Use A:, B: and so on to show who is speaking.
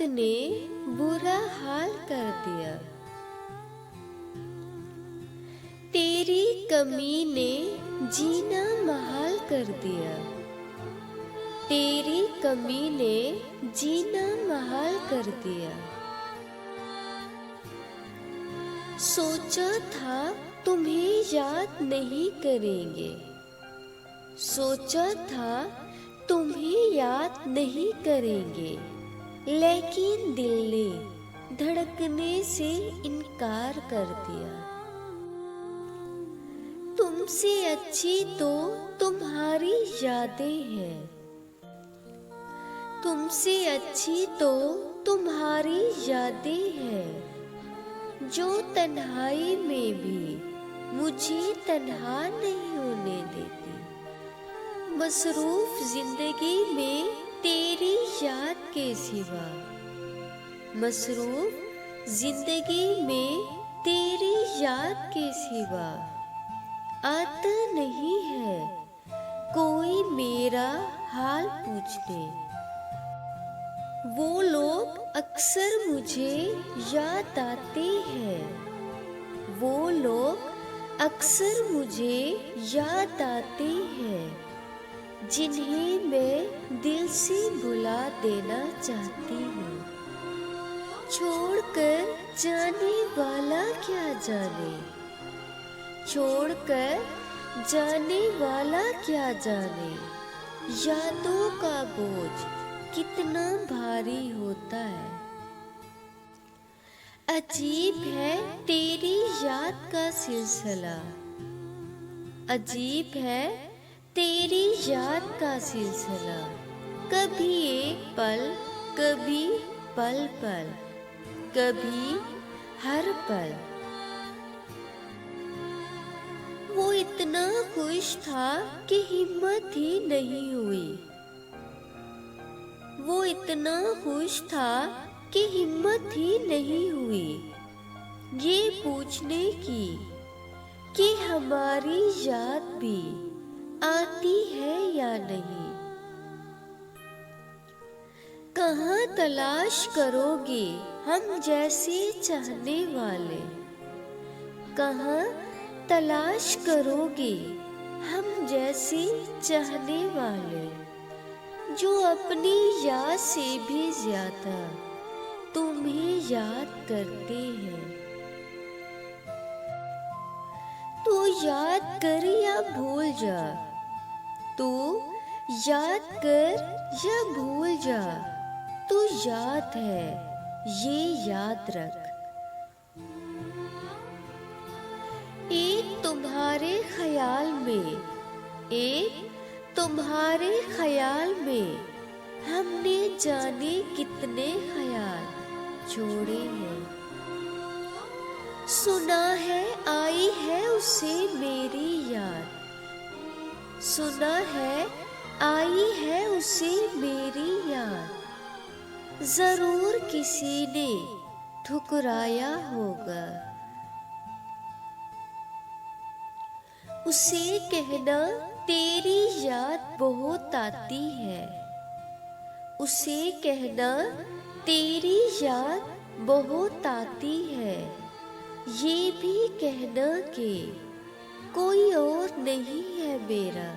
A: ने बुरा हाल कर दिया। तेरी कमी ने जीना महाल कर दिया। तेरी कमी ने जीना महाल कर दिया। सोचा था तुम्हें याद नहीं करेंगे। सोचा था तुम्हें याद नहीं करेंगे, लेकिन दिल ने धड़कने से इनकार कर दिया। तुमसे अच्छी तो तुम्हारी यादें हैं। तुमसे अच्छी तो तुम्हारी यादें हैं, जो तन्हाई में भी मुझे तन्हा नहीं होने देती। मसरूफ जिंदगी में तेरी याद के सिवा, मसरूफ जिंदगी में तेरी याद के सिवा आता नहीं है कोई मेरा हाल पूछने। वो लोग अक्सर मुझे याद आते हैं। वो लोग अक्सर मुझे याद आते हैं, जिन्हें मैं दिल से भुला देना चाहती हूँ। छोड़कर जाने वाला क्या जाने, छोड़कर जाने वाला क्या जाने, यादों का बोझ कितना भारी होता है। अजीब है तेरी याद का सिलसिला, अजीब है तेरी याद का सिलसिला। कभी एक पल, कभी पल पल, कभी हर पल। वो इतना खुश था कि हिम्मत ही नहीं हुई। वो इतना खुश था कि हिम्मत ही नहीं हुई ये पूछने की कि हमारी याद भी आती है या नहीं। कहाँ तलाश करोगे हम जैसे चाहने वाले, कहाँ तलाश करोगे हम जैसे चाहने वाले, जो अपनी याद से भी ज्यादा तुम्हें याद करते हैं। तू याद कर या भूल जा, तू याद कर या भूल जा, तू याद है ये याद रख। एक तुम्हारे ख्याल में, एक तुम्हारे ख्याल में हमने जाने कितने ख्याल छोड़े हैं। सुना है आई है उसे मेरी याद, सुना है आई है उसे मेरी याद। जरूर किसी ने ठुकराया होगा। उसे कहना तेरी याद बहुत आती है, उसे कहना तेरी याद बहुत आती है। ये भी कहना कि कोई और नहीं है मेरा।